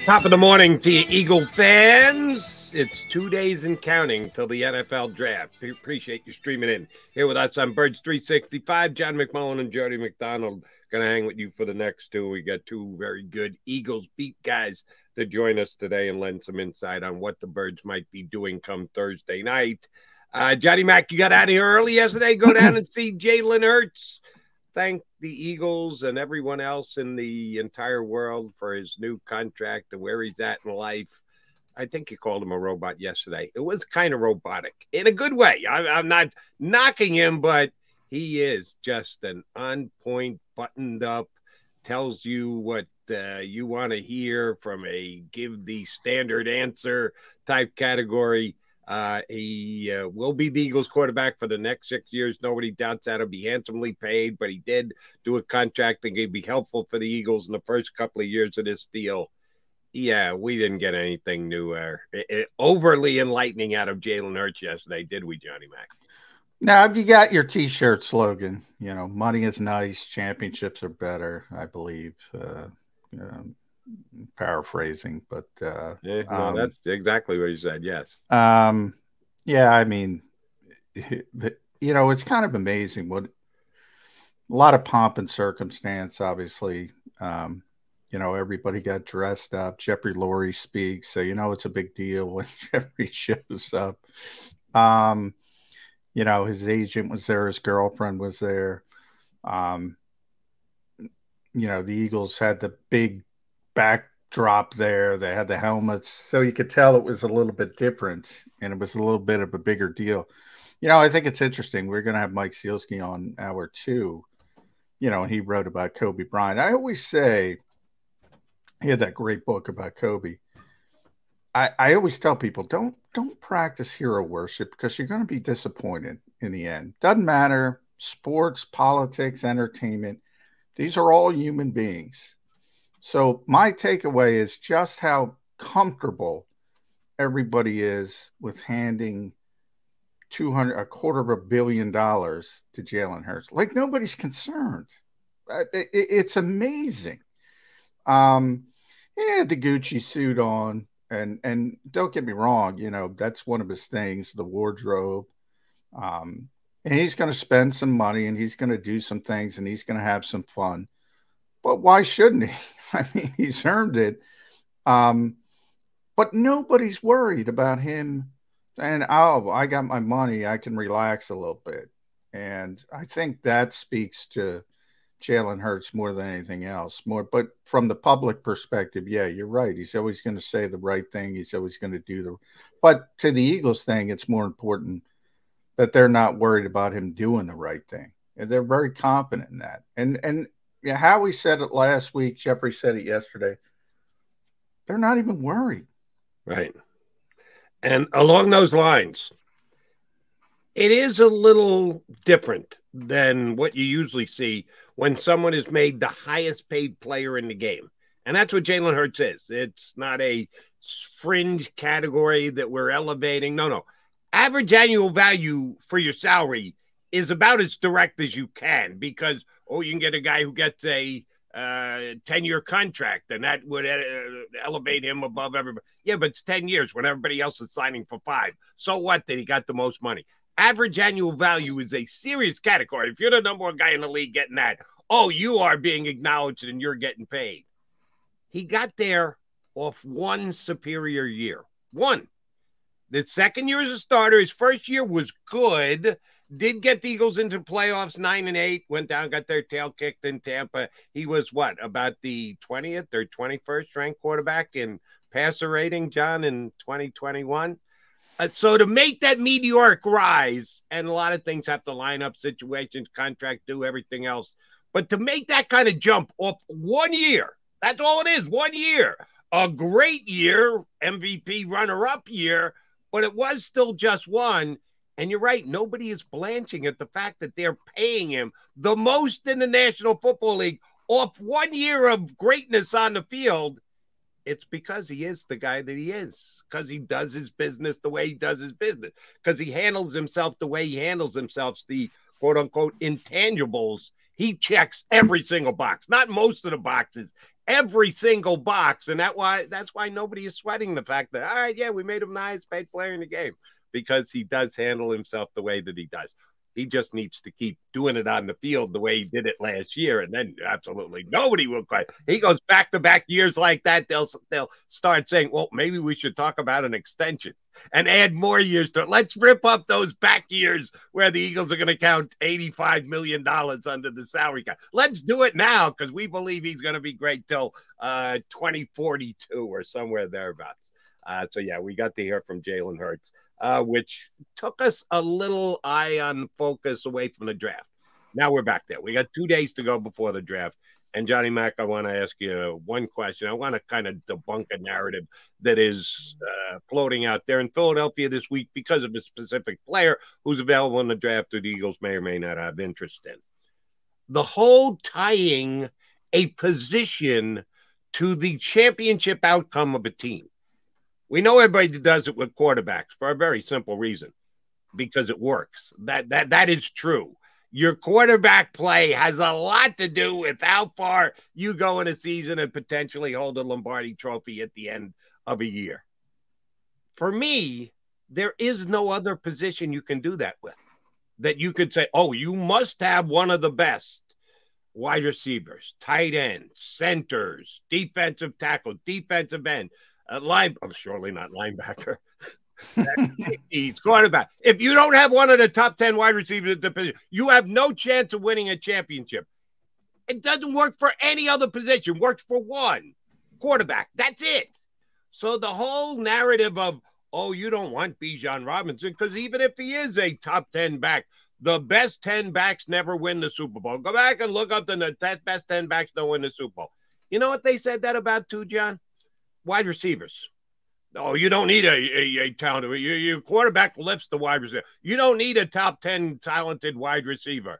Top of the morning to you, Eagle fans. It's 2 days and counting till the NFL draft. We appreciate you streaming in. Here with us on Birds 365, John McMullen and Jody McDonald. Going to hang with you for the next two. We got two very good Eagles beat guys to join us today and lend some insight on what the Birds might be doing come Thursday night. Johnny Mac, you got out of here early yesterday. Go down and see Jalen Hurts. Thank the Eagles and everyone else in the entire world for his new contract and where he's at in life. I think you called him a robot yesterday. It was kind of robotic in a good way. I'm not knocking him, but he is just an on-point, buttoned up, tells you what you want to hear from a give the standard answer type category. He will be the Eagles quarterback for the next 6 years. Nobody doubts that. He'll be handsomely paid, but he did do a contract that could be helpful for the Eagles in the first couple of years of this deal. Yeah, we didn't get anything new overly enlightening out of Jalen Hurts yesterday, did we, Johnny Mac? Now, you got your T-shirt slogan, you know, money is nice, championships are better, I believe. Paraphrasing, but that's exactly what he said. Yes. Yeah, I mean, you know, it's kind of amazing what a lot of pomp and circumstance, obviously. You know, everybody got dressed up. Lurie speaks, so you know it's a big deal when Jeffrey shows up. You know, his agent was there, his girlfriend was there. You know, the Eagles had the big backdrop there. They had the helmets, so you could tell it was a little bit different, and it was a little bit of a bigger deal. You know, I think it's interesting. We're going to have Mike Sealski on hour 2. You know, and he wrote about Kobe Bryant. I always say he had that great book about Kobe. I always tell people don't practice hero worship because you're going to be disappointed in the end. Doesn't matter, sports, politics, entertainment. These are all human beings. So my takeaway is just how comfortable everybody is with handing $250 million to Jalen Hurts. Like nobody's concerned. It's amazing. He had the Gucci suit on, and don't get me wrong, you know, that's one of his things, the wardrobe. And he's going to spend some money, and he's going to do some things, and he's going to have some fun. But why shouldn't he? I mean, he's earned it. But nobody's worried about him saying, oh, I got my money, I can relax a little bit. And I think that speaks to Jalen Hurts more than anything else. But from the public perspective, yeah, you're right. He's always going to say the right thing. He's always going to do but to the Eagles thing, it's more important that they're not worried about him doing the right thing. And they're very confident in that. And yeah, Howie said it last week. Jeffrey said it yesterday. They're not even worried. Right. And along those lines, it is a little different than what you usually see when someone is made the highest paid player in the game. And that's what Jalen Hurts is. It's not a fringe category that we're elevating. No. Average annual value for your salary is about as direct as you can because, you can get a guy who gets a 10-year contract, and that would elevate him above everybody. Yeah, but it's 10 years when everybody else is signing for 5. So what that he got the most money? Average annual value is a serious category. If you're the number one guy in the league getting that, you are being acknowledged and you're getting paid. He got there off one superior year. One. The second year as a starter, his first year was good. Did get the Eagles into playoffs 9-8, went down, got their tail kicked in Tampa. He was about the 20th or 21st ranked quarterback in passer rating, John, in 2021. So to make that meteoric rise, and a lot of things have to line up, situations, contract, do everything else. But to make that kind of jump off 1 year, that's all it is, 1 year. A great year, MVP runner-up year, but it was still just one. And you're right, nobody is blanching at the fact that they're paying him the most in the National Football League off 1 year of greatness on the field. It's because he is the guy that he is, because he does his business the way he does his business, because he handles himself the way he handles himself, the quote-unquote intangibles. He checks every single box, not most of the boxes, every single box. And that's why nobody is sweating the fact that, all right, yeah, we made him the highest paid player in the game, because he does handle himself the way that he does. He just needs to keep doing it on the field the way he did it last year, and then absolutely nobody will cry. He goes back-to-back years like that, they'll start saying, well, maybe we should talk about an extension and add more years to it. Let's rip up those back years where the Eagles are going to count $85 million under the salary cap. Let's do it now, because we believe he's going to be great till 2042 or somewhere thereabouts. So, yeah, we got to hear from Jalen Hurts, which took us a little eye on focus away from the draft. Now we're back there. We got 2 days to go before the draft. And Johnny Mac, I want to ask you one question. I want to kind of debunk a narrative that is floating out there in Philadelphia this week because of a specific player who's available in the draft that the Eagles may or may not have interest in. The whole tying a position to the championship outcome of a team. We know everybody does it with quarterbacks for a very simple reason, because it works. That is true. Your quarterback play has a lot to do with how far you go in a season and potentially hold a Lombardi trophy at the end of a year. For me, there is no other position you can do that with, that you could say, oh, you must have one of the best wide receivers, tight ends, centers, defensive tackle, defensive end, surely not linebacker. He's quarterback. If you don't have one of the top 10 wide receivers at the position, you have no chance of winning a championship. It doesn't work for any other position. It works for one, quarterback. That's it. So the whole narrative of, oh, you don't want Bijan Robinson, because even if he is a top 10 back, the best 10 backs never win the Super Bowl. Go back and look up the best 10 backs don't win the Super Bowl. You know what they said that about too, John? Wide receivers. Oh, you don't need a talented. Your quarterback lifts the wide receiver. You don't need a top 10 talented wide receiver.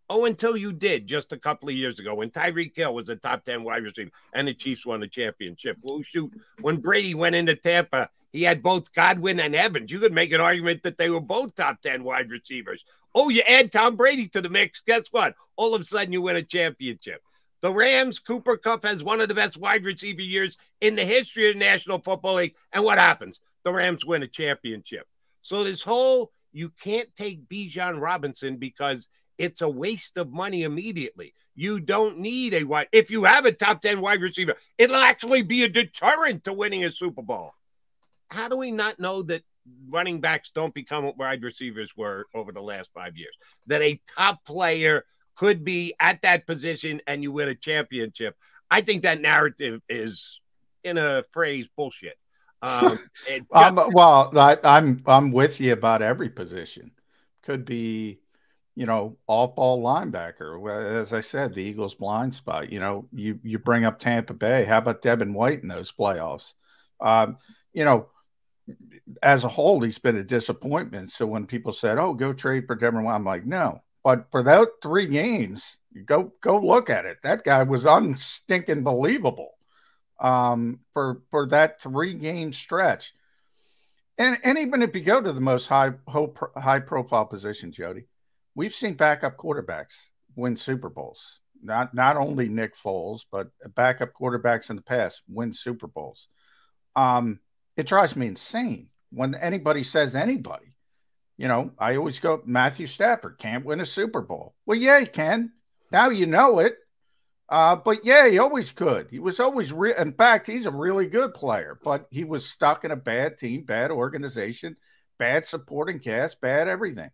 Oh, until you did just a couple of years ago when Tyreek Hill was a top 10 wide receiver and the Chiefs won the championship. Well, shoot, when Brady went into Tampa, he had both Godwin and Evans. You could make an argument that they were both top 10 wide receivers. Oh, you add Tom Brady to the mix. Guess what? All of a sudden you win a championship. The Rams, Cooper Kupp has one of the best wide receiver years in the history of the National Football League. And what happens? The Rams win a championship. So this whole, you can't take Bijan Robinson because it's a waste of money immediately. You don't need a wide. If you have a top 10 wide receiver, it'll actually be a deterrent to winning a Super Bowl. How do we not know that running backs don't become what wide receivers were over the last 5 years? That a top player could be at that position and you win a championship. I think that narrative is, in a phrase, bullshit. I'm with you about every position. Could be, off-ball linebacker. As I said, the Eagles' blind spot. You bring up Tampa Bay. How about Devin White in those playoffs? As a whole, he's been a disappointment. So when people said, "Oh, go trade for Devin White," I'm like, no. But for those 3 games, go look at it. That guy was unstinking believable for that 3-game stretch. And even if you go to the most high profile position, Jody, we've seen backup quarterbacks win Super Bowls. Not only Nick Foles, but backup quarterbacks in the past win Super Bowls. It drives me insane when anybody says anybody. I always go, Matthew Stafford can't win a Super Bowl. Well, yeah, he can. Now you know it. But yeah, he always could. He was always in fact, he's a really good player, but he was stuck in a bad team, bad organization, bad supporting cast, bad everything.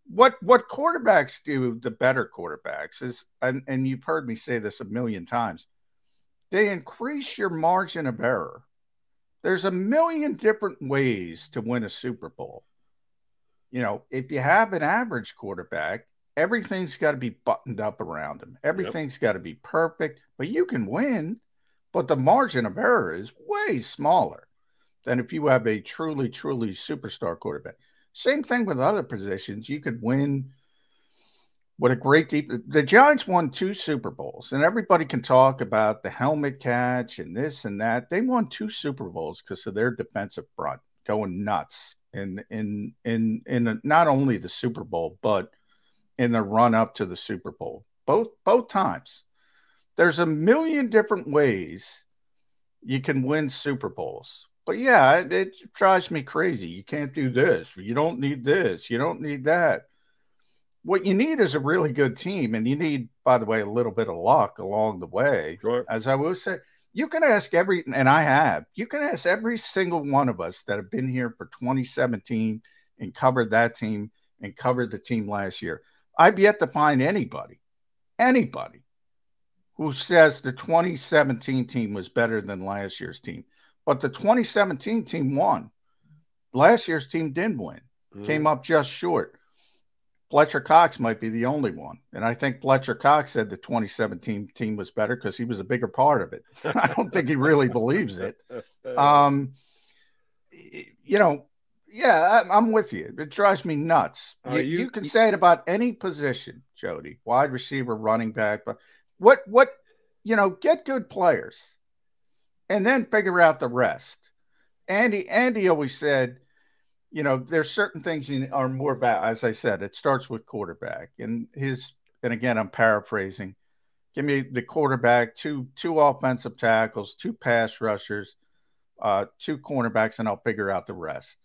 What quarterbacks do, the better quarterbacks, is, and you've heard me say this a million times, they increase your margin of error. There's a million different ways to win a Super Bowl. If you have an average quarterback, everything's got to be buttoned up around him. Everything's got to be perfect, but you can win. But the margin of error is way smaller than if you have a truly, truly superstar quarterback. Same thing with other positions. You could win with a great deep. The Giants won 2 Super Bowls, and everybody can talk about the helmet catch and this and that. They won 2 Super Bowls because of their defensive front going nuts. In not only the Super Bowl, but in the run up to the Super Bowl, both times. there's a million different ways you can win Super Bowls. But yeah, it drives me crazy. You can't do this. You don't need this. You don't need that. What you need is a really good team, and you need, by the way, a little bit of luck along the way. Sure. As I will say, you can ask and I have, you can ask every single one of us that have been here for 2017 and covered that team and covered the team last year. I've yet to find anybody who says the 2017 team was better than last year's team. But the 2017 team won. Last year's team didn't win. Came up just short. Fletcher Cox might be the only one. And I think Fletcher Cox said the 2017 team was better because he was a bigger part of it. I don't think he really believes it. Yeah, I'm with you. It drives me nuts. You can say it about any position, Jody, wide receiver, running back, but get good players and then figure out the rest. Andy always said, there's certain things are more about, as I said, it starts with quarterback and again, I'm paraphrasing. Give me the quarterback, two offensive tackles, 2 pass rushers, 2 cornerbacks, and I'll figure out the rest.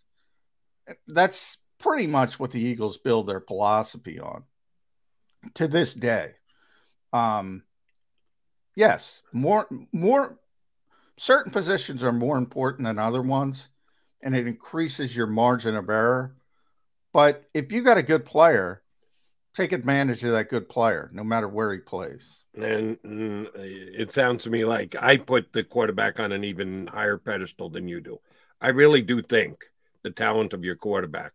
That's pretty much what the Eagles build their philosophy on to this day. Yes, more certain positions are more important than other ones, and it increases your margin of error. But if you got a good player, take advantage of that good player, no matter where he plays. And it sounds to me like I put the quarterback on an even higher pedestal than you do. I really do think the talent of your quarterback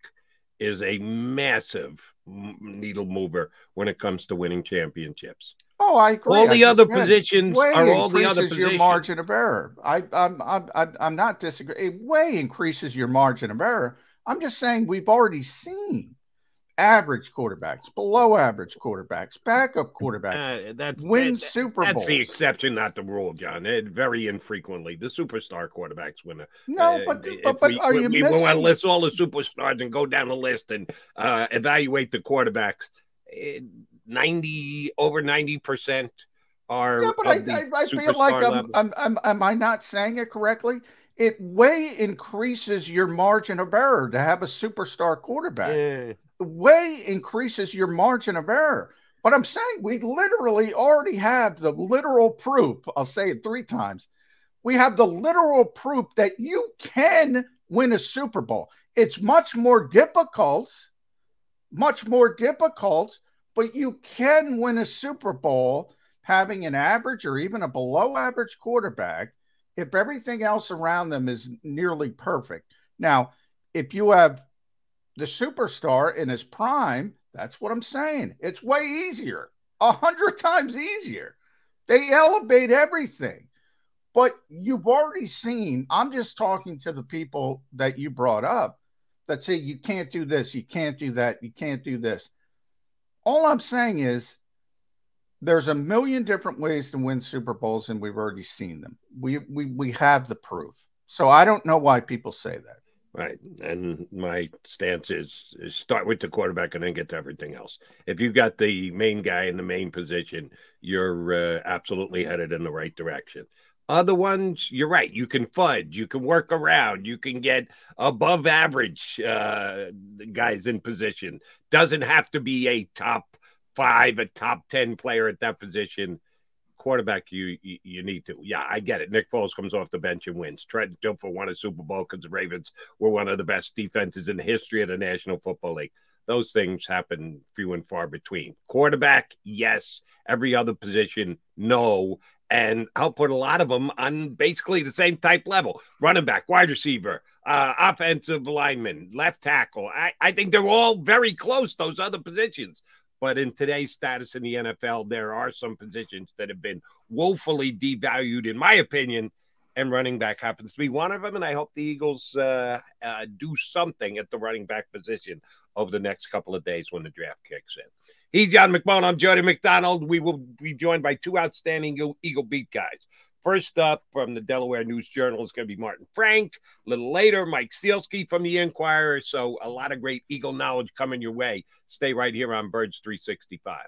is a massive needle mover when it comes to winning championships. Oh, I agree. All the other positions are all the other positions. Your margin of error. I'm not disagreeing. It way increases your margin of error. I'm just saying we've already seen average quarterbacks, below average quarterbacks, backup quarterbacks win Super Bowls. That's the exception, not the rule, John. Very infrequently, the superstar quarterbacks win. No, but are you missing? We want to list all the superstars and go down the list and evaluate the quarterbacks. Over 90% are. Yeah, but I feel like am I not saying it correctly? It way increases your margin of error to have a superstar quarterback. Yeah. Way increases your margin of error. But I'm saying we literally already have the literal proof. I'll say it 3 times. We have the literal proof that you can win a Super Bowl. It's much more difficult, but you can win a Super Bowl having an average or even a below average quarterback if everything else around them is nearly perfect. Now, if you have the superstar in his prime, that's what I'm saying. It's way easier, 100 times easier. They elevate everything. But you've already seen, I'm just talking to the people that you brought up that say you can't do this, you can't do that, you can't do this. All I'm saying is there's a million different ways to win Super Bowls, and we've already seen them. We have the proof. So I don't know why people say that. Right. And my stance is start with the quarterback and then get to everything else. If you've got the main guy in the main position, you're absolutely headed in the right direction. Other ones, you're right. You can fudge. You can work around. You can get above average guys in position. Doesn't have to be a top 5, a top 10 player at that position. Quarterback, you need to. Yeah, I get it. Nick Foles comes off the bench and wins. Trent Dilfer won a Super Bowl because the Ravens were one of the best defenses in the history of the National Football League. Those things happen few and far between. Quarterback, yes. Every other position, no. And I'll put a lot of them on basically the same type level. Running back, wide receiver, offensive lineman, left tackle. I think they're all very close, those other positions. But in today's status in the NFL, there are some positions that have been woefully devalued, in my opinion, and running back happens to be one of them. And I hope the Eagles do something at the running back position over the next couple of days when the draft kicks in. He's John McMullen. I'm Jody McDonald. We will be joined by 2 outstanding Eagle beat guys. First up from the Delaware News Journal is going to be Martin Frank. A little later, Mike Sealski from the Inquirer. So a lot of great Eagle knowledge coming your way. Stay right here on Birds 365.